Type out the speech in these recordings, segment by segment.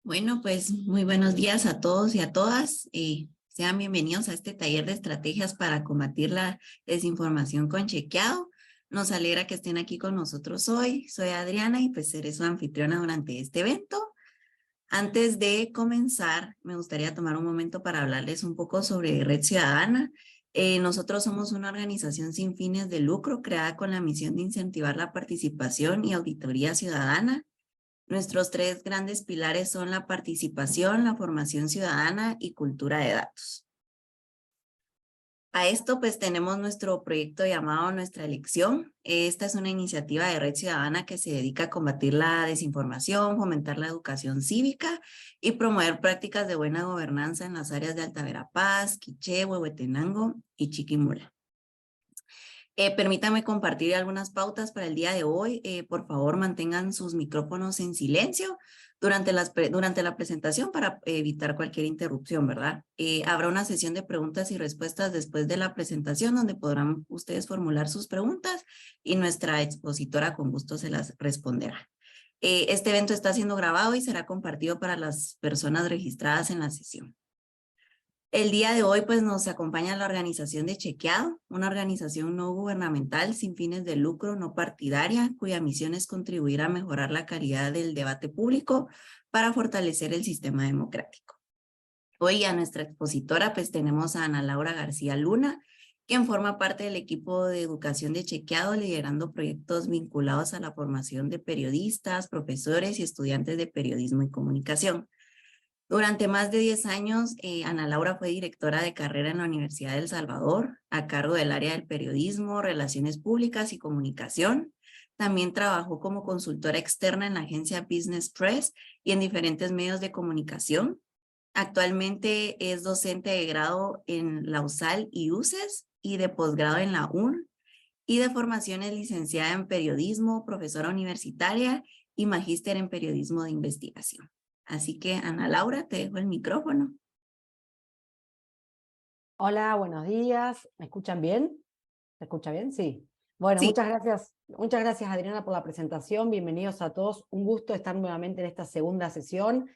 Bueno, pues muy buenos días a todos y a todas. Sean bienvenidos a este taller de estrategias para combatir la desinformación con Chequeado. Nos alegra que estén aquí con nosotros hoy. Soy Adriana y pues seré su anfitriona durante este evento. Antes de comenzar, me gustaría tomar un momento para hablarles un poco sobre Red Ciudadana. Nosotros somos una organización sin fines de lucro creada con la misión de incentivar la participación y auditoría ciudadana. Nuestros tres grandes pilares son la participación, la formación ciudadana y cultura de datos. A esto pues tenemos nuestro proyecto llamado Nuestra Elección. Esta es una iniciativa de Red Ciudadana que se dedica a combatir la desinformación, fomentar la educación cívica y promover prácticas de buena gobernanza en las áreas de Alta Verapaz, Quiché, Huehuetenango y Chiquimula. Permítame compartir algunas pautas para el día de hoy. Por favor, mantengan sus micrófonos en silencio durante la presentación para evitar cualquier interrupción, ¿verdad? Habrá una sesión de preguntas y respuestas después de la presentación donde podrán ustedes formular sus preguntas y nuestra expositora con gusto se las responderá. Este evento está siendo grabado y será compartido para las personas registradas en la sesión. El día de hoy pues nos acompaña la organización de Chequeado, una organización no gubernamental sin fines de lucro, no partidaria, cuya misión es contribuir a mejorar la calidad del debate público para fortalecer el sistema democrático. Hoy a nuestra expositora pues tenemos a Ana Laura García Luna, quien forma parte del equipo de educación de Chequeado, liderando proyectos vinculados a la formación de periodistas, profesores y estudiantes de periodismo y comunicación. Durante más de 10 años, Ana Laura fue directora de carrera en la Universidad de El Salvador, a cargo del área del periodismo, relaciones públicas y comunicación. También trabajó como consultora externa en la agencia Business Press y en diferentes medios de comunicación. Actualmente es docente de grado en la USAL y UCES y de posgrado en la UNR y de formación es licenciada en periodismo, profesora universitaria y magíster en periodismo de investigación. Así que, Ana Laura, te dejo el micrófono. Hola, buenos días. ¿Me escuchan bien? ¿Se escucha bien? Sí. Bueno, Sí, muchas gracias Adriana por la presentación. Bienvenidos a todos. Un gusto estar nuevamente en esta segunda sesión.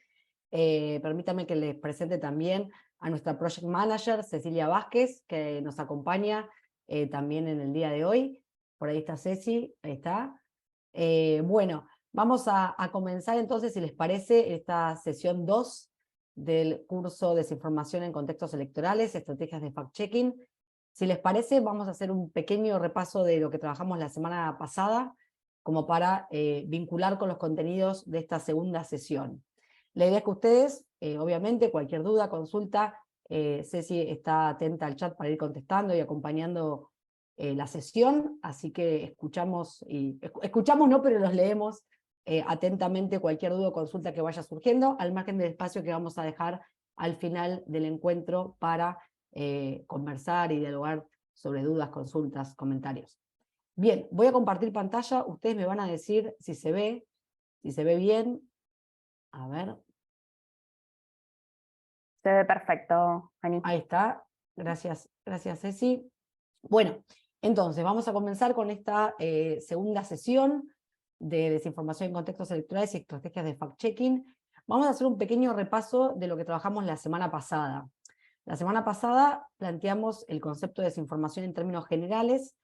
Permítame que les presente también a nuestra Project Manager, Cecilia Vázquez, que nos acompaña también en el día de hoy. Por ahí está Ceci, ahí está. Bueno, vamos a comenzar entonces, si les parece, esta sesión 2 del curso Desinformación en Contextos Electorales, Estrategias de Fact-Checking. Si les parece, vamos a hacer un pequeño repaso de lo que trabajamos la semana pasada, como para vincular con los contenidos de esta segunda sesión. La idea es que ustedes, obviamente, cualquier duda, consulta, Ceci está atenta al chat para ir contestando y acompañando la sesión, así que escuchamos no, pero los leemos atentamente cualquier duda o consulta que vaya surgiendo, al margen del espacio que vamos a dejar al final del encuentro para conversar y dialogar sobre dudas, consultas, comentarios. Bien, voy a compartir pantalla, ustedes me van a decir si se ve bien. A ver. Se ve perfecto, Ani. Ahí está, gracias Ceci. Bueno, entonces vamos a comenzar con esta segunda sesión de desinformación en contextos electorales y estrategias de fact-checking. Vamos a hacer un pequeño repaso de lo que trabajamos la semana pasada. La semana pasada planteamos el concepto de desinformación en términos generales,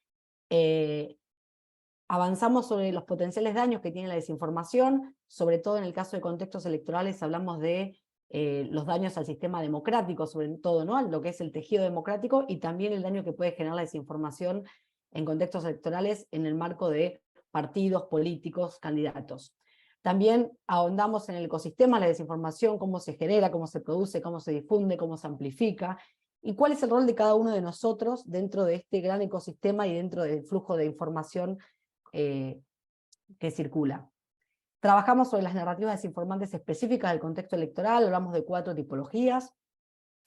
avanzamos sobre los potenciales daños que tiene la desinformación, sobre todo en el caso de contextos electorales hablamos de los daños al sistema democrático, sobre todo, ¿no? Lo que es el tejido democrático, y también el daño que puede generar la desinformación en contextos electorales en el marco de partidos, políticos, candidatos. También ahondamos en el ecosistema de la desinformación, cómo se genera, cómo se produce, cómo se difunde, cómo se amplifica, y cuál es el rol de cada uno de nosotros dentro de este gran ecosistema y dentro del flujo de información que circula. Trabajamos sobre las narrativas desinformantes específicas del contexto electoral, hablamos de 4 tipologías,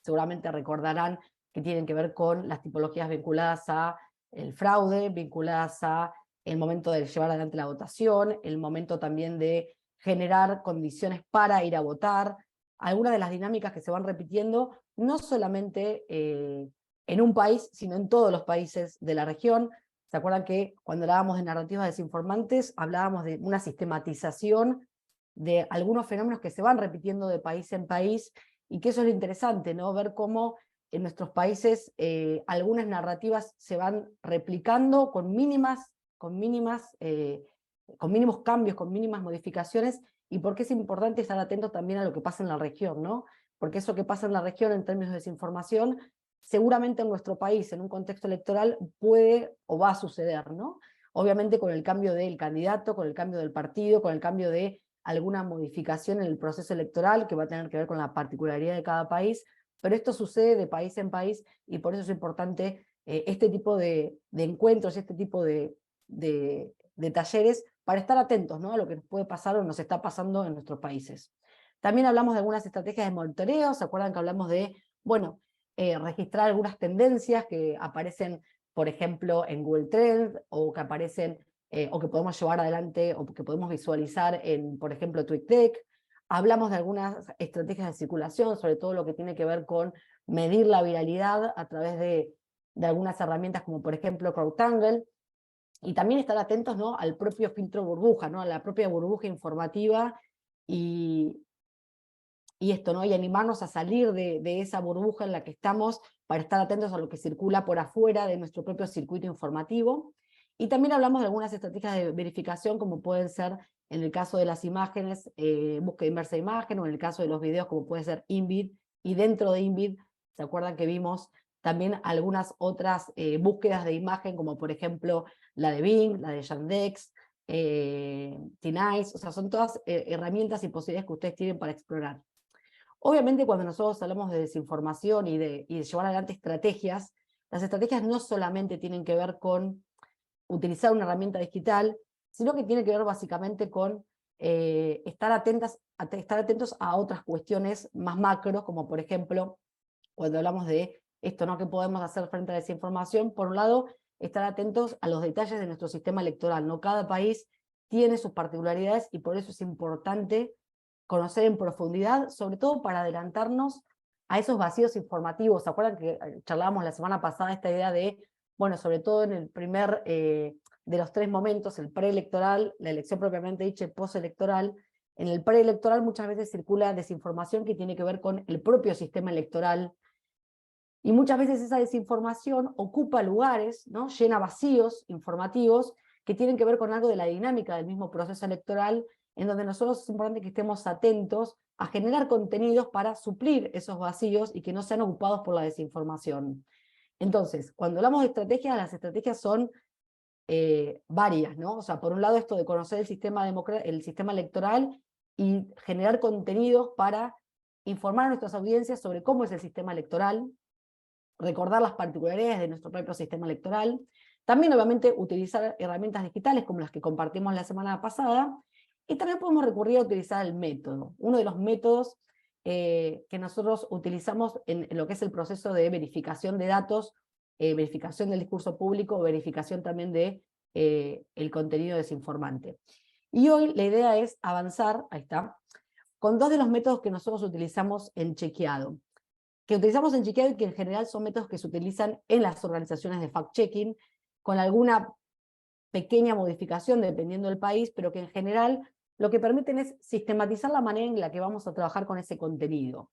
seguramente recordarán que tienen que ver con las tipologías vinculadas a el fraude, vinculadas a el momento de llevar adelante la votación, el momento también de generar condiciones para ir a votar, algunas de las dinámicas que se van repitiendo, no solamente en un país, sino en todos los países de la región. ¿Se acuerdan que cuando hablábamos de narrativas desinformantes, hablábamos de una sistematización de algunos fenómenos que se van repitiendo de país en país, y que eso es lo interesante, ¿no? Ver cómo en nuestros países algunas narrativas se van replicando con mínimos cambios, con mínimas modificaciones, y por qué es importante estar atentos también a lo que pasa en la región, ¿no? Porque eso que pasa en la región en términos de desinformación, seguramente en nuestro país, en un contexto electoral, puede o va a suceder, ¿no? Obviamente con el cambio del candidato, con el cambio del partido, con el cambio de alguna modificación en el proceso electoral que va a tener que ver con la particularidad de cada país, pero esto sucede de país en país, y por eso es importante este tipo de encuentros, este tipo de talleres, para estar atentos, ¿no?, a lo que nos puede pasar o nos está pasando en nuestros países. También hablamos de algunas estrategias de monitoreo. ¿Se acuerdan que hablamos de, bueno, registrar algunas tendencias que aparecen, por ejemplo, en Google Trends, o que aparecen, o que podemos llevar adelante, o que podemos visualizar en, por ejemplo, TweetDeck? Hablamos de algunas estrategias de circulación, sobre todo lo que tiene que ver con medir la viralidad a través de algunas herramientas como, por ejemplo, CrowdTangle. Y también estar atentos, ¿no?, al propio filtro burbuja, ¿no?, a la propia burbuja informativa, y esto, ¿no?, y animarnos a salir de esa burbuja en la que estamos, para estar atentos a lo que circula por afuera de nuestro propio circuito informativo. Y también hablamos de algunas estrategias de verificación, como pueden ser, en el caso de las imágenes, búsqueda inversa de imagen, o en el caso de los videos, como puede ser InVid. Y dentro de InVid, ¿se acuerdan que vimos también algunas otras búsquedas de imagen, como por ejemplo la de Bing, la de Yandex, T-Nice? O sea, son todas herramientas y posibilidades que ustedes tienen para explorar. Obviamente, cuando nosotros hablamos de desinformación y de llevar adelante estrategias, las estrategias no solamente tienen que ver con utilizar una herramienta digital, sino que tiene que ver básicamente con estar atentos a otras cuestiones más macros, como por ejemplo, cuando hablamos de esto, ¿no?, ¿qué podemos hacer frente a la desinformación? Por un lado, estar atentos a los detalles de nuestro sistema electoral, ¿no? Cada país tiene sus particularidades, y por eso es importante conocer en profundidad, sobre todo para adelantarnos a esos vacíos informativos. ¿Se acuerdan que charlábamos la semana pasada esta idea de, bueno, sobre todo en el primer de los tres momentos, el preelectoral, la elección propiamente dicha y postelectoral? En el preelectoral muchas veces circula desinformación que tiene que ver con el propio sistema electoral, y muchas veces esa desinformación ocupa lugares, ¿no?, llena vacíos informativos que tienen que ver con algo de la dinámica del mismo proceso electoral, en donde nosotros es importante que estemos atentos a generar contenidos para suplir esos vacíos y que no sean ocupados por la desinformación. Entonces, cuando hablamos de estrategias, las estrategias son varias, ¿no? O sea, por un lado, esto de conocer el sistema electoral y generar contenidos para informar a nuestras audiencias sobre cómo es el sistema electoral, recordar las particularidades de nuestro propio sistema electoral. También, obviamente, utilizar herramientas digitales como las que compartimos la semana pasada, y también podemos recurrir a utilizar el método. Uno de los métodos que nosotros utilizamos en lo que es el proceso de verificación de datos, verificación del discurso público, verificación también de el contenido desinformante. Y hoy la idea es avanzar, ahí está, con dos de los métodos que nosotros utilizamos en Chequeado. Y que en general son métodos que se utilizan en las organizaciones de fact-checking, con alguna pequeña modificación dependiendo del país, pero que en general lo que permiten es sistematizar la manera en la que vamos a trabajar con ese contenido.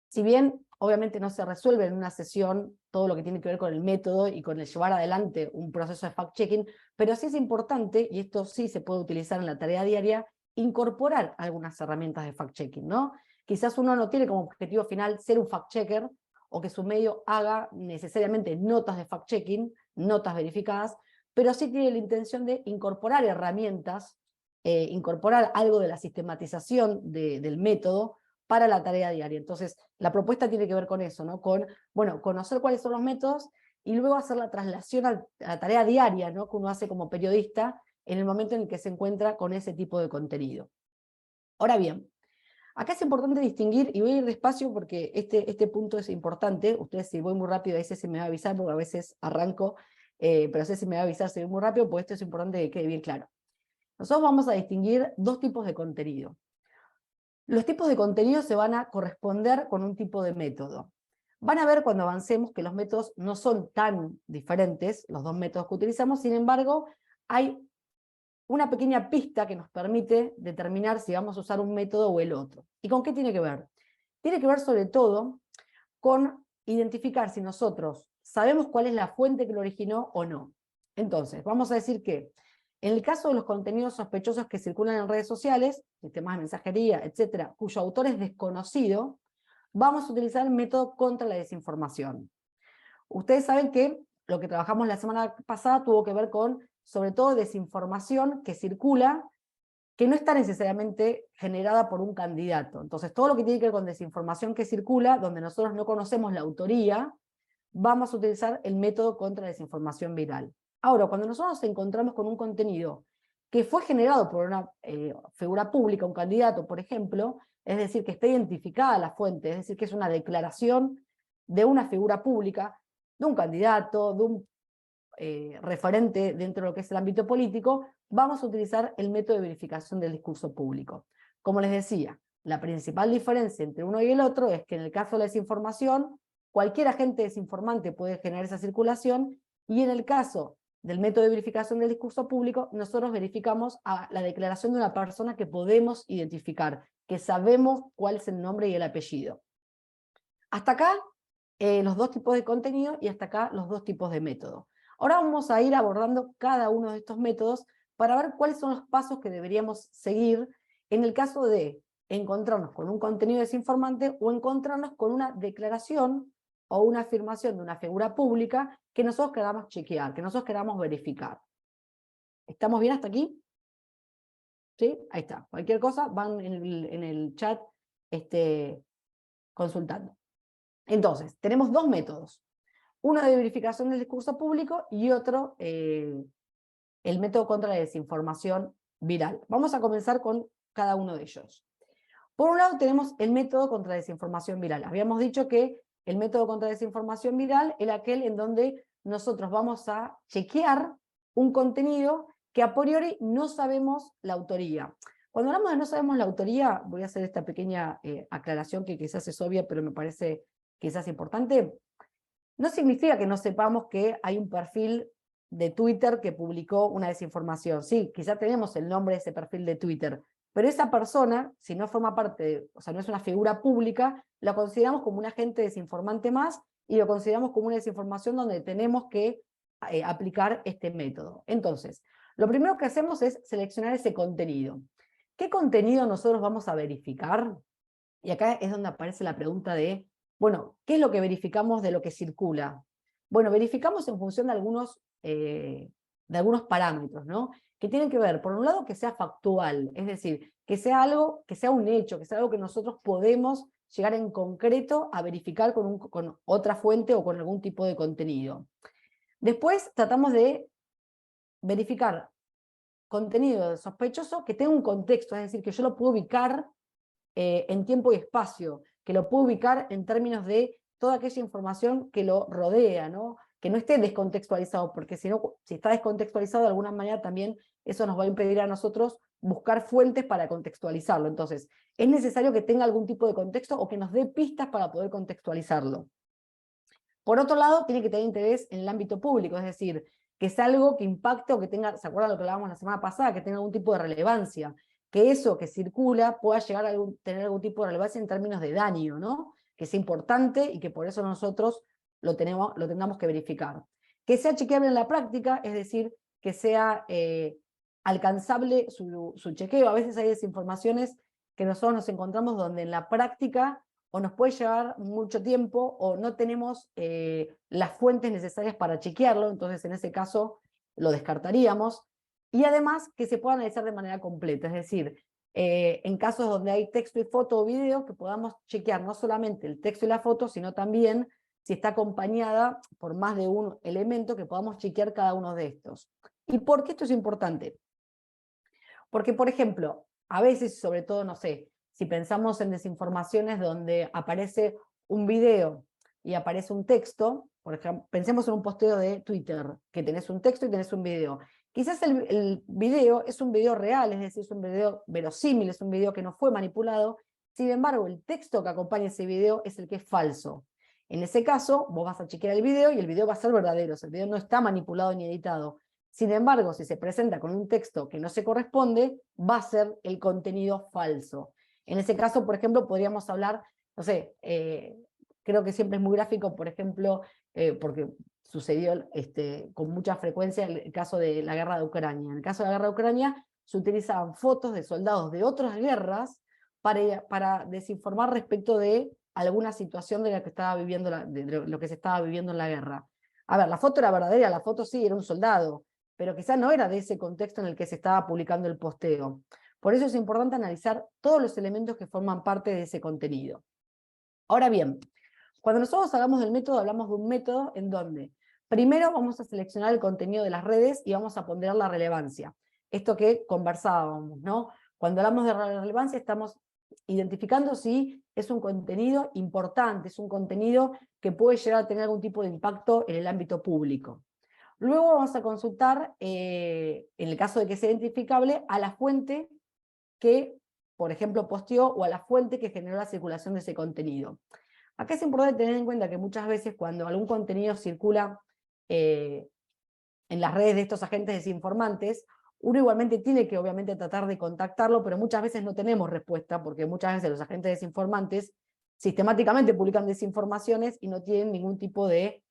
Si bien obviamente no se resuelve en una sesión todo lo que tiene que ver con el método y con el llevar adelante un proceso de fact-checking, pero sí es importante, y esto sí se puede utilizar en la tarea diaria, incorporar algunas herramientas de fact-checking, ¿no? Quizás uno no tiene como objetivo final ser un fact-checker, o que su medio haga necesariamente notas de fact-checking, notas verificadas, pero sí tiene la intención de incorporar herramientas, incorporar algo de la sistematización del método para la tarea diaria. Entonces, la propuesta tiene que ver con eso, ¿no? Con, bueno, conocer cuáles son los métodos y luego hacer la traslación a la tarea diaria, ¿no?, que uno hace como periodista en el momento en el que se encuentra con ese tipo de contenido. Ahora bien, acá es importante distinguir, y voy a ir despacio porque este punto es importante. Ustedes, si voy muy rápido, a veces se me va a avisar, porque a veces arranco, pero sé si me va a avisar si voy muy rápido, porque esto es importante que quede bien claro. Nosotros vamos a distinguir dos tipos de contenido. Los tipos de contenido se van a corresponder con un tipo de método. Van a ver cuando avancemos que los métodos no son tan diferentes, los dos métodos que utilizamos. Sin embargo, hay una pequeña pista que nos permite determinar si vamos a usar un método o el otro. ¿Y con qué tiene que ver? Tiene que ver sobre todo con identificar si nosotros sabemos cuál es la fuente que lo originó o no. Entonces, vamos a decir que en el caso de los contenidos sospechosos que circulan en redes sociales, sistemas de mensajería, etcétera, cuyo autor es desconocido, vamos a utilizar el método contra la desinformación. Ustedes saben que lo que trabajamos la semana pasada tuvo que ver con, sobre todo, desinformación que circula, que no está necesariamente generada por un candidato. Entonces, todo lo que tiene que ver con desinformación que circula, donde nosotros no conocemos la autoría, vamos a utilizar el método contra la desinformación viral. Ahora, cuando nosotros nos encontramos con un contenido que fue generado por una figura pública, un candidato, por ejemplo, es decir, que está identificada la fuente, es decir, que es una declaración de una figura pública, de un candidato, de un referente dentro de lo que es el ámbito político, vamos a utilizar el método de verificación del discurso público. Como les decía, la principal diferencia entre uno y el otro es que en el caso de la desinformación, cualquier agente desinformante puede generar esa circulación, y en el caso del método de verificación del discurso público, nosotros verificamos la declaración de una persona que podemos identificar, que sabemos cuál es el nombre y el apellido. Hasta acá los dos tipos de contenido y hasta acá los dos tipos de método. Ahora vamos a ir abordando cada uno de estos métodos para ver cuáles son los pasos que deberíamos seguir en el caso de encontrarnos con un contenido desinformante o encontrarnos con una declaración o una afirmación de una figura pública que nosotros queramos chequear, que nosotros queramos verificar. ¿Estamos bien hasta aquí? ¿Sí? Ahí está. Cualquier cosa van en el chat consultando. Entonces, tenemos dos métodos. Uno de verificación del discurso público y otro, el método contra la desinformación viral. Vamos a comenzar con cada uno de ellos. Por un lado tenemos el método contra la desinformación viral. Habíamos dicho que el método contra la desinformación viral era aquel en donde nosotros vamos a chequear un contenido que a priori no sabemos la autoría. Cuando hablamos de no sabemos la autoría, voy a hacer esta pequeña aclaración que quizás es obvia, pero me parece quizás importante. No significa que no sepamos que hay un perfil de Twitter que publicó una desinformación. Sí, quizá tenemos el nombre de ese perfil de Twitter, pero esa persona, si no forma parte, o sea, no es una figura pública, la consideramos como un agente desinformante más y lo consideramos como una desinformación donde tenemos que aplicar este método. Entonces, lo primero que hacemos es seleccionar ese contenido. ¿Qué contenido nosotros vamos a verificar? Y acá es donde aparece la pregunta de, bueno, ¿qué es lo que verificamos de lo que circula? Bueno, verificamos en función de algunos parámetros, ¿no? Que tienen que ver, por un lado, que sea factual, es decir, que sea algo, que sea un hecho, que sea algo que nosotros podemos llegar en concreto a verificar con otra fuente o con algún tipo de contenido. Después tratamos de verificar contenido sospechoso que tenga un contexto, es decir, que yo lo puedo ubicar en tiempo y espacio, que lo puedo ubicar en términos de toda aquella información que lo rodea, ¿no? Que no esté descontextualizado, porque si está descontextualizado de alguna manera también eso nos va a impedir a nosotros buscar fuentes para contextualizarlo. Entonces, es necesario que tenga algún tipo de contexto o que nos dé pistas para poder contextualizarlo. Por otro lado, tiene que tener interés en el ámbito público, es decir, que sea algo que impacte o que tenga, ¿se acuerdan lo que hablábamos la semana pasada? Que tenga algún tipo de relevancia, que eso que circula pueda llegar a tener algún tipo de relevancia en términos de daño, ¿no? Que sea importante y que por eso nosotros lo tengamos que verificar. Que sea chequeable en la práctica, es decir, que sea alcanzable su chequeo. A veces hay desinformaciones que nosotros nos encontramos donde en la práctica o nos puede llevar mucho tiempo o no tenemos las fuentes necesarias para chequearlo, entonces en ese caso lo descartaríamos. Y además que se pueda analizar de manera completa, es decir, en casos donde hay texto y foto o video, que podamos chequear no solamente el texto y la foto, sino también si está acompañada por más de un elemento, que podamos chequear cada uno de estos. ¿Y por qué esto es importante? Porque, por ejemplo, a veces, sobre todo, no sé, si pensamos en desinformaciones donde aparece un video y aparece un texto, por ejemplo, pensemos en un posteo de Twitter, que tenés un texto y tenés un video. Quizás el video es un video real, es decir, es un video verosímil, es un video que no fue manipulado, sin embargo, el texto que acompaña ese video es el que es falso. En ese caso, vos vas a chequear el video y el video va a ser verdadero, o sea, el video no está manipulado ni editado. Sin embargo, si se presenta con un texto que no se corresponde, va a ser el contenido falso. En ese caso, por ejemplo, podríamos hablar, no sé, creo que siempre es muy gráfico, por ejemplo, porque sucedió con mucha frecuencia el caso de la guerra de Ucrania. En el caso de la guerra de Ucrania se utilizaban fotos de soldados de otras guerras para desinformar respecto de alguna situación de la que estaba viviendo de lo que se estaba viviendo en la guerra. A ver, la foto era verdadera, la foto sí era un soldado, pero quizá no era de ese contexto en el que se estaba publicando el posteo. Por eso es importante analizar todos los elementos que forman parte de ese contenido. Ahora bien, cuando nosotros hablamos del método, hablamos de un método en donde primero vamos a seleccionar el contenido de las redes y vamos a ponderar la relevancia. Esto que conversábamos, ¿no? Cuando hablamos de relevancia estamos identificando si es un contenido importante, es un contenido que puede llegar a tener algún tipo de impacto en el ámbito público. Luego vamos a consultar, en el caso de que sea identificable, a la fuente que, por ejemplo, posteó o a la fuente que generó la circulación de ese contenido. Acá es importante tener en cuenta que muchas veces cuando algún contenido circula en las redes de estos agentes desinformantes, uno igualmente tiene que obviamente tratar de contactarlo, pero muchas veces no tenemos respuesta, porque muchas veces los agentes desinformantes sistemáticamente publican desinformaciones y no tienen ningún tipo de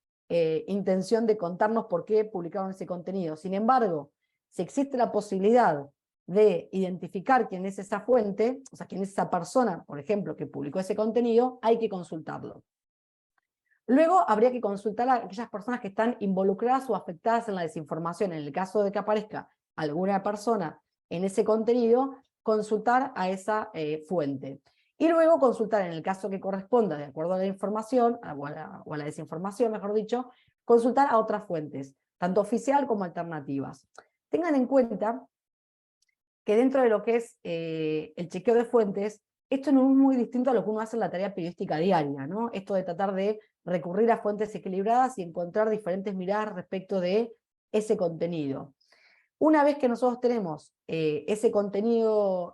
intención de contarnos por qué publicaron ese contenido. Sin embargo, si existe la posibilidad de identificar quién es esa fuente, o sea, quién es esa persona, por ejemplo, que publicó ese contenido, hay que consultarlo. Luego habría que consultar a aquellas personas que están involucradas o afectadas en la desinformación. En el caso de que aparezca alguna persona en ese contenido, consultar a esa fuente. Y luego consultar, en el caso que corresponda, de acuerdo a la información, o a la desinformación, mejor dicho, consultar a otras fuentes, tanto oficial como alternativas. Tengan en cuenta que dentro de lo que es el chequeo de fuentes, esto no es muy distinto a lo que uno hace en la tarea periodística diaria, ¿no? Esto de tratar de recurrir a fuentes equilibradas y encontrar diferentes miradas respecto de ese contenido. Una vez que nosotros tenemos ese contenido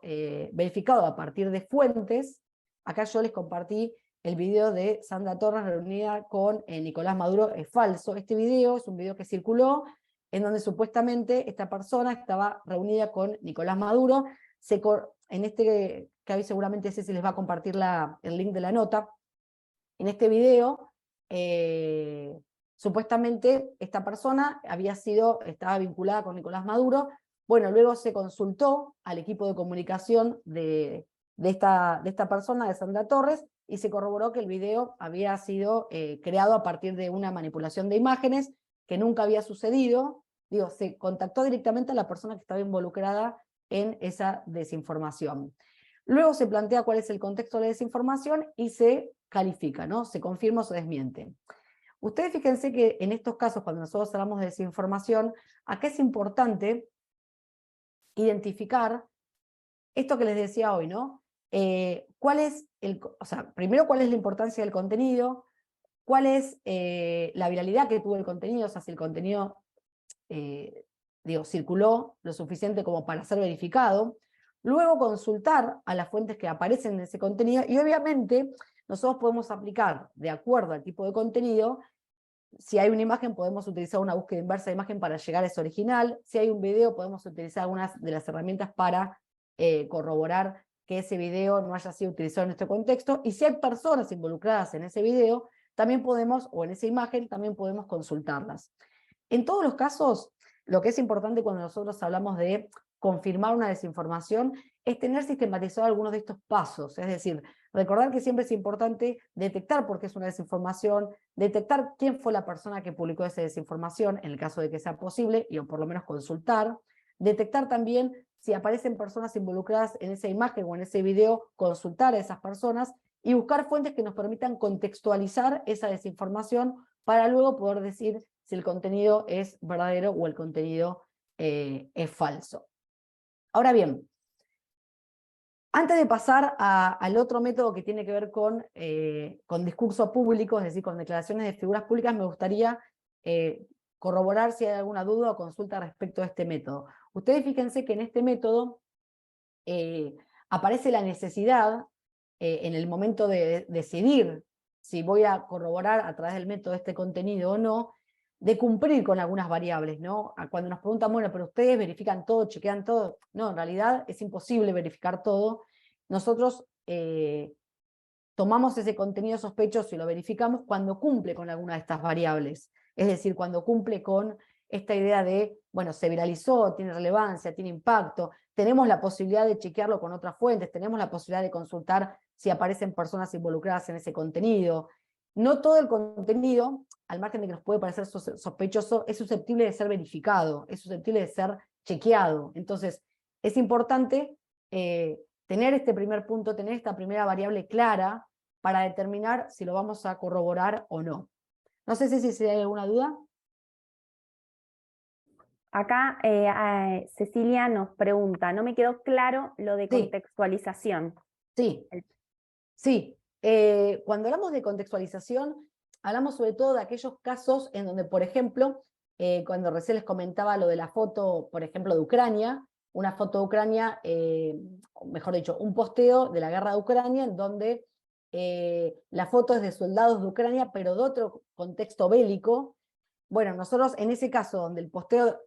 verificado a partir de fuentes, acá yo les compartí el video de Sandra Torres reunida con Nicolás Maduro, es falso. Este video es un video que circuló en donde supuestamente esta persona estaba reunida con Nicolás Maduro. En este que hoy seguramente Ceci les va a compartir el link de la nota. En este video, supuestamente esta persona estaba vinculada con Nicolás Maduro. Bueno, luego se consultó al equipo de comunicación de esta persona, de Sandra Torres, y se corroboró que el video había sido creado a partir de una manipulación de imágenes que nunca había sucedido. Digo, se contactó directamente a la persona que estaba involucrada en esa desinformación. Luego se plantea cuál es el contexto de la desinformación y se califica, ¿no? Se confirma o se desmiente. Ustedes fíjense que en estos casos, cuando nosotros hablamos de desinformación, acá es importante identificar esto que les decía hoy, ¿no? Primero, cuál es la importancia del contenido, cuál es la viralidad que tuvo el contenido, o sea, si el contenido circuló lo suficiente como para ser verificado. Luego consultar a las fuentes que aparecen en ese contenido y obviamente nosotros podemos aplicar, de acuerdo al tipo de contenido, si hay una imagen podemos utilizar una búsqueda inversa de imagen para llegar a ese original, si hay un video podemos utilizar algunas de las herramientas para corroborar que ese video no haya sido utilizado en este contexto, y si hay personas involucradas en ese video, también podemos, o en esa imagen, también podemos consultarlas. En todos los casos, lo que es importante cuando nosotros hablamos de confirmar una desinformación es tener sistematizado algunos de estos pasos, es decir, recordar que siempre es importante detectar por qué es una desinformación, detectar quién fue la persona que publicó esa desinformación, en el caso de que sea posible, y o por lo menos consultar, detectar también si aparecen personas involucradas en esa imagen o en ese video, consultar a esas personas y buscar fuentes que nos permitan contextualizar esa desinformación para luego poder decir si el contenido es verdadero o el contenido es falso. Ahora bien, antes de pasar al otro método que tiene que ver con discurso público, es decir, con declaraciones de figuras públicas, me gustaría corroborar si hay alguna duda o consulta respecto a este método. Ustedes fíjense que en este método aparece la necesidad, en el momento de decidir si voy a corroborar a través del método este contenido o no, de cumplir con algunas variables, ¿no? Cuando nos preguntan, bueno, pero ustedes verifican todo, chequean todo. No, en realidad es imposible verificar todo. Nosotros tomamos ese contenido sospechoso y lo verificamos cuando cumple con alguna de estas variables. Es decir, cuando cumple con esta idea de, bueno, se viralizó, tiene relevancia, tiene impacto, tenemos la posibilidad de chequearlo con otras fuentes, tenemos la posibilidad de consultar si aparecen personas involucradas en ese contenido. No todo el contenido, al margen de que nos puede parecer sospechoso, es susceptible de ser verificado, es susceptible de ser chequeado. Entonces, es importante tener este primer punto, tener esta primera variable clara para determinar si lo vamos a corroborar o no. No sé si hay alguna duda. Acá Cecilia nos pregunta, no me quedó claro lo de Sí. contextualización. Sí, sí. Cuando hablamos de contextualización, hablamos sobre todo de aquellos casos en donde, por ejemplo, cuando recién les comentaba lo de la foto, por ejemplo, de Ucrania, una foto de Ucrania, mejor dicho, un posteo de la guerra de Ucrania en donde la foto es de soldados de Ucrania, pero de otro contexto bélico. Bueno, nosotros en ese caso donde el posteo,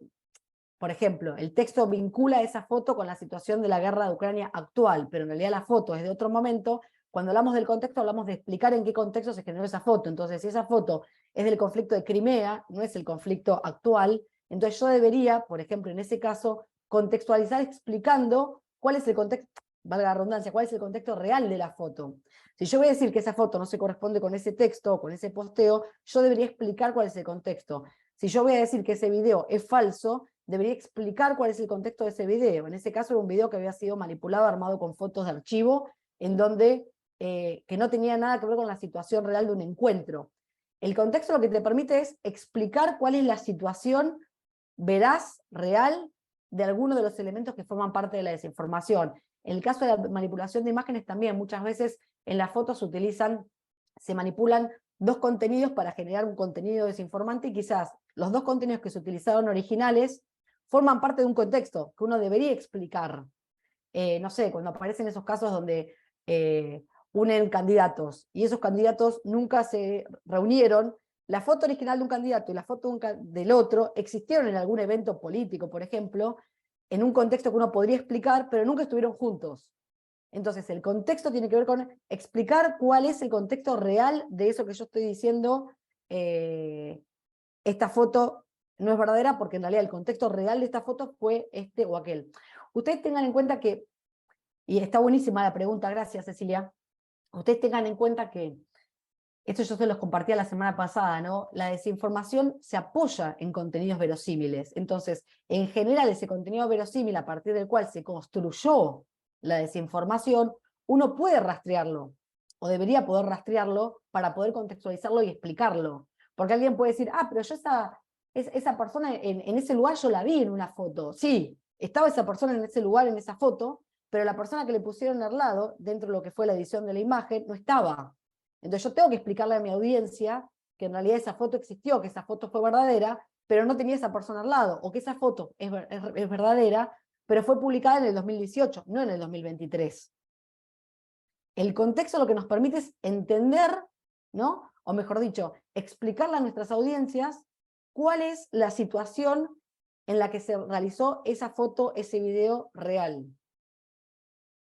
por ejemplo, el texto vincula esa foto con la situación de la guerra de Ucrania actual, pero en realidad la foto es de otro momento. Cuando hablamos del contexto, hablamos de explicar en qué contexto se generó esa foto. Entonces, si esa foto es del conflicto de Crimea, no es el conflicto actual, entonces yo debería, por ejemplo, en ese caso, contextualizar explicando cuál es el contexto, valga la redundancia, cuál es el contexto real de la foto. Si yo voy a decir que esa foto no se corresponde con ese texto o con ese posteo, yo debería explicar cuál es el contexto. Si yo voy a decir que ese video es falso, debería explicar cuál es el contexto de ese video. En ese caso era un video que había sido manipulado, armado con fotos de archivo, en donde que no tenía nada que ver con la situación real de un encuentro. El contexto lo que te permite es explicar cuál es la situación veraz, real, de alguno de los elementos que forman parte de la desinformación. En el caso de la manipulación de imágenes también, muchas veces en las fotos se manipulan dos contenidos para generar un contenido desinformante y quizás los dos contenidos que se utilizaron originales forman parte de un contexto que uno debería explicar. No sé, cuando aparecen esos casos donde unen candidatos y esos candidatos nunca se reunieron, la foto original de un candidato y la foto del otro existieron en algún evento político, por ejemplo, en un contexto que uno podría explicar, pero nunca estuvieron juntos. Entonces, el contexto tiene que ver con explicar cuál es el contexto real de eso que yo estoy diciendo. Esta foto no es verdadera porque en realidad el contexto real de esta foto fue este o aquel. Ustedes tengan en cuenta que, y está buenísima la pregunta, gracias Cecilia, ustedes tengan en cuenta que, esto yo se los compartía la semana pasada, ¿no? La desinformación se apoya en contenidos verosímiles. Entonces, en general, ese contenido verosímil a partir del cual se construyó la desinformación, uno puede rastrearlo, o debería poder rastrearlo para poder contextualizarlo y explicarlo. Porque alguien puede decir, ah, pero yo esa persona en ese lugar yo la vi en una foto. Sí, estaba esa persona en ese lugar, en esa foto, pero la persona que le pusieron al lado, dentro de lo que fue la edición de la imagen, no estaba. Entonces yo tengo que explicarle a mi audiencia que en realidad esa foto existió, que esa foto fue verdadera, pero no tenía esa persona al lado, o que esa foto es verdadera, pero fue publicada en el 2018, no en el 2023. El contexto lo que nos permite es entender, ¿no? O mejor dicho, explicarle a nuestras audiencias cuál es la situación en la que se realizó esa foto, ese video real.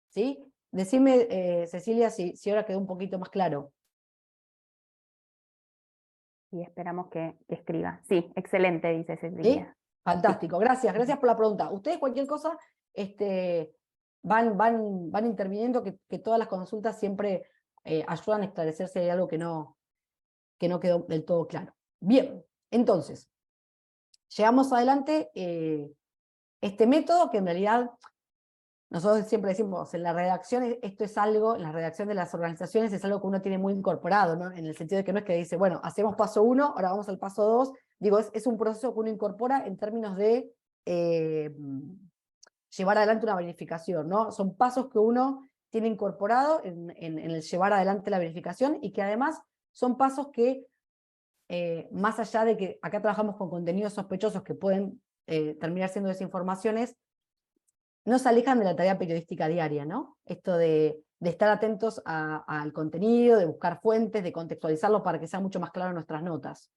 ¿Sí? Decime, Cecilia, si ahora quedó un poquito más claro. Y esperamos que escriba. Sí, excelente, dice ¿Sí? Cecilia. Fantástico, gracias por la pregunta. Ustedes cualquier cosa van interviniendo, que todas las consultas siempre ayudan a esclarecer si hay algo que no quedó del todo claro. Bien, entonces, llevamos adelante este método que en realidad nosotros siempre decimos, en la redacción esto es algo, en la redacción de las organizaciones es algo que uno tiene muy incorporado, ¿no? En el sentido de que no es que dice, bueno, hacemos paso 1, ahora vamos al paso 2, digo, es un proceso que uno incorpora en términos de llevar adelante una verificación, ¿no? Son pasos que uno tiene incorporado en el llevar adelante la verificación y que además son pasos que, más allá de que acá trabajamos con contenidos sospechosos que pueden terminar siendo desinformaciones, no se alejan de la tarea periodística diaria, ¿no? Esto de estar atentos al contenido, de buscar fuentes, de contextualizarlo para que sea mucho más claro en nuestras notas.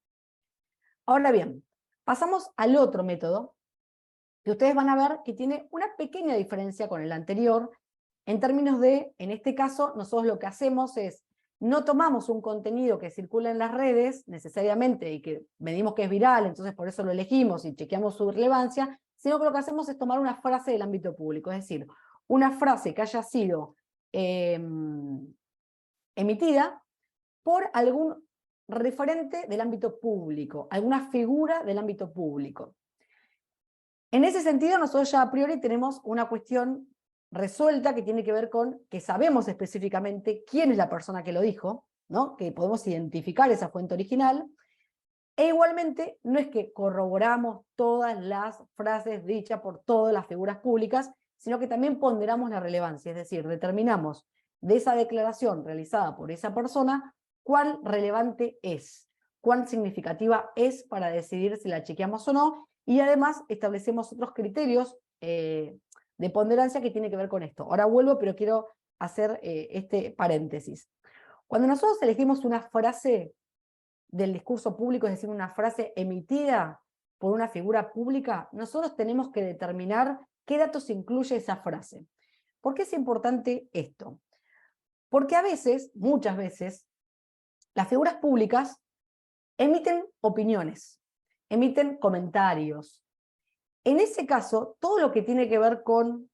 Ahora bien, pasamos al otro método, que ustedes van a ver que tiene una pequeña diferencia con el anterior, en términos de, en este caso, nosotros lo que hacemos es, no tomamos un contenido que circula en las redes, necesariamente, y que medimos que es viral, entonces por eso lo elegimos y chequeamos su relevancia, sino que lo que hacemos es tomar una frase del ámbito público, es decir, una frase que haya sido emitida por algún referente del ámbito público, alguna figura del ámbito público. En ese sentido, nosotros ya a priori tenemos una cuestión resuelta que tiene que ver con que sabemos específicamente quién es la persona que lo dijo, ¿no? Que podemos identificar esa fuente original, e igualmente no es que corroboramos todas las frases dichas por todas las figuras públicas, sino que también ponderamos la relevancia, es decir, determinamos de esa declaración realizada por esa persona cuán relevante es, cuán significativa es para decidir si la chequeamos o no, y además establecemos otros criterios de ponderancia que tiene que ver con esto. Ahora vuelvo, pero quiero hacer este paréntesis. Cuando nosotros elegimos una frase del discurso público, es decir, una frase emitida por una figura pública, nosotros tenemos que determinar qué datos incluye esa frase. ¿Por qué es importante esto? Porque a veces, muchas veces, las figuras públicas emiten opiniones, emiten comentarios. En ese caso, todo lo que tiene que ver con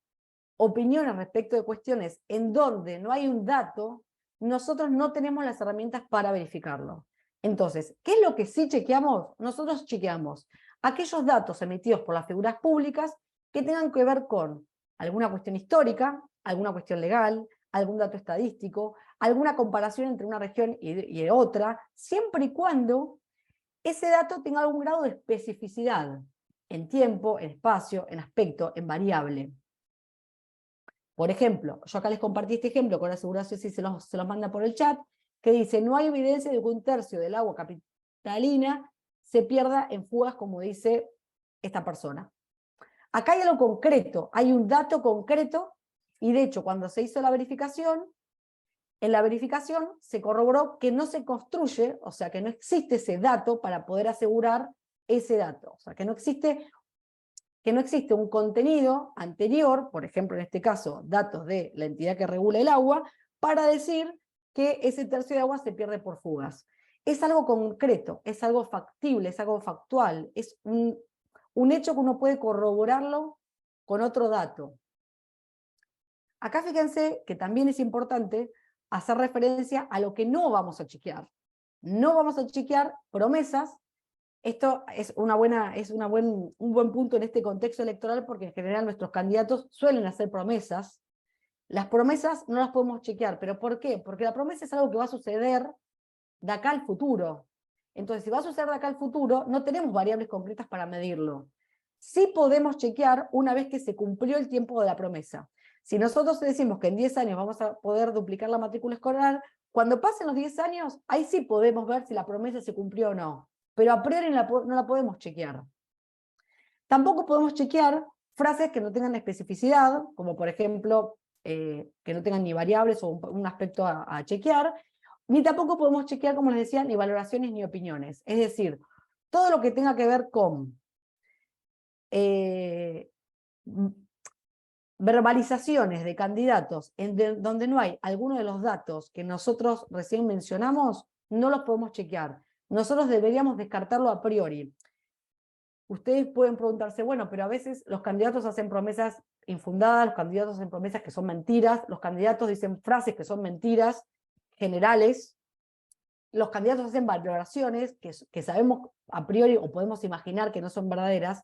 opiniones respecto de cuestiones en donde no hay un dato, nosotros no tenemos las herramientas para verificarlo. Entonces, ¿qué es lo que sí chequeamos? Nosotros chequeamos aquellos datos emitidos por las figuras públicas que tengan que ver con alguna cuestión histórica, alguna cuestión legal, algún dato estadístico, alguna comparación entre una región y otra, siempre y cuando ese dato tenga algún grado de especificidad en tiempo, en espacio, en aspecto, en variable. Por ejemplo, yo acá les compartí este ejemplo, con la seguridad si se los manda por el chat, que dice, no hay evidencia de que 1/3 del agua capitalina se pierda en fugas, como dice esta persona. Acá hay algo concreto, hay un dato concreto, y de hecho cuando se hizo la verificación, en la verificación se corroboró que no se construye, o sea que no existe ese dato para poder asegurar ese dato, o sea que no existe un contenido anterior, por ejemplo en este caso datos de la entidad que regula el agua, para decir que ese tercio de agua se pierde por fugas. Es algo concreto, es algo factible, es algo factual, es un hecho que uno puede corroborarlo con otro dato. Acá fíjense que también es importante hacer referencia a lo que no vamos a chequear. No vamos a chequear promesas. Esto es un buen punto en este contexto electoral, porque en general nuestros candidatos suelen hacer promesas. Las promesas no las podemos chequear, ¿pero por qué? Porque la promesa es algo que va a suceder de acá al futuro. Entonces, si va a suceder de acá al futuro, no tenemos variables concretas para medirlo. Sí podemos chequear una vez que se cumplió el tiempo de la promesa. Si nosotros decimos que en 10 años vamos a poder duplicar la matrícula escolar, cuando pasen los 10 años, ahí sí podemos ver si la promesa se cumplió o no. Pero a priori no la podemos chequear. Tampoco podemos chequear frases que no tengan especificidad, como por ejemplo, que no tengan ni variables o un aspecto a chequear, ni tampoco podemos chequear, como les decía, ni valoraciones ni opiniones. Es decir, todo lo que tenga que ver con verbalizaciones de candidatos donde no hay alguno de los datos que nosotros recién mencionamos, no los podemos chequear. Nosotros deberíamos descartarlo a priori. Ustedes pueden preguntarse, bueno, pero a veces los candidatos hacen promesas infundadas, los candidatos hacen promesas que son mentiras, los candidatos dicen frases que son mentiras generales, los candidatos hacen valoraciones que sabemos a priori o podemos imaginar que no son verdaderas.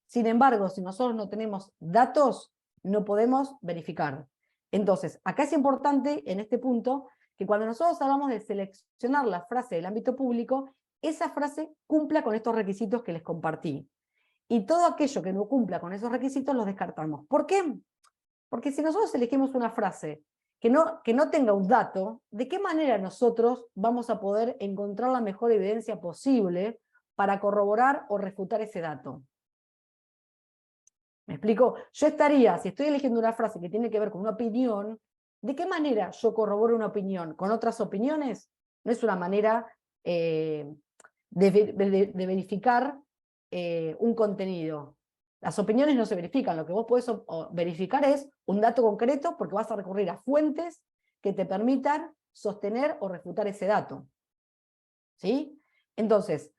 Sin embargo, si nosotros no tenemos datos, no podemos verificar. Entonces, acá es importante en este punto que cuando nosotros hablamos de seleccionar la frase del ámbito público, esa frase cumpla con estos requisitos que les compartí. Y todo aquello que no cumpla con esos requisitos los descartamos. ¿Por qué? Porque si nosotros elegimos una frase que no tenga un dato, ¿de qué manera nosotros vamos a poder encontrar la mejor evidencia posible para corroborar o refutar ese dato? ¿Me explico? Yo estaría, si estoy eligiendo una frase que tiene que ver con una opinión, ¿de qué manera yo corroboro una opinión? ¿Con otras opiniones? No es una manera de verificar un contenido. Las opiniones no se verifican, lo que vos podés verificar es un dato concreto porque vas a recurrir a fuentes que te permitan sostener o refutar ese dato. ¿Sí? Entonces,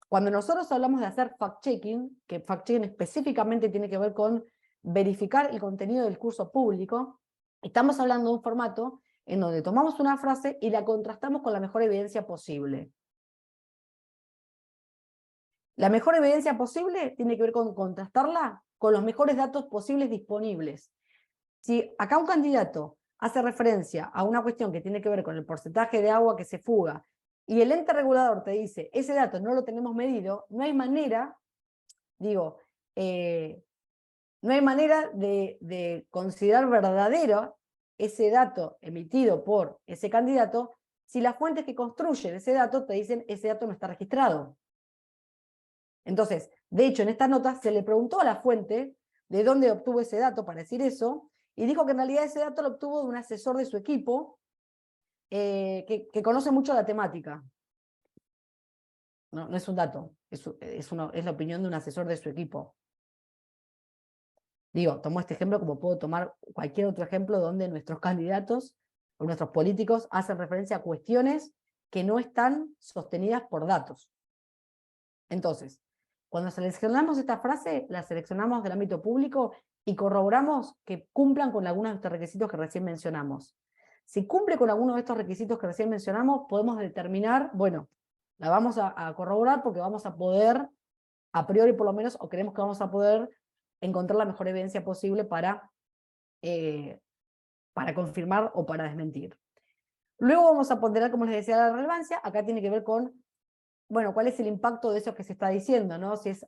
cuando nosotros hablamos de hacer fact-checking, que fact-checking específicamente tiene que ver con verificar el contenido del discurso público, estamos hablando de un formato en donde tomamos una frase y la contrastamos con la mejor evidencia posible. La mejor evidencia posible tiene que ver con contrastarla con los mejores datos posibles disponibles. Si acá un candidato hace referencia a una cuestión que tiene que ver con el porcentaje de agua que se fuga, y el ente regulador te dice, ese dato no lo tenemos medido, no hay manera, no hay manera de considerar verdadero ese dato emitido por ese candidato si las fuentes que construyen ese dato te dicen ese dato no está registrado. Entonces, de hecho, en esta nota se le preguntó a la fuente de dónde obtuvo ese dato para decir eso, y dijo que en realidad ese dato lo obtuvo de un asesor de su equipo que conoce mucho la temática. No es un dato, es la opinión de un asesor de su equipo. Digo, tomo este ejemplo como puedo tomar cualquier otro ejemplo donde nuestros candidatos o nuestros políticos hacen referencia a cuestiones que no están sostenidas por datos. Entonces, cuando seleccionamos esta frase, la seleccionamos del ámbito público y corroboramos que cumplan con algunos de estos requisitos que recién mencionamos. Si cumple con alguno de estos requisitos que recién mencionamos, podemos determinar, bueno, la vamos a corroborar porque vamos a poder, a priori por lo menos, o creemos que vamos a poder encontrar la mejor evidencia posible para confirmar o para desmentir. Luego vamos a ponderar, como les decía, la relevancia. Acá tiene que ver con, bueno, cuál es el impacto de eso que se está diciendo, ¿no? Si es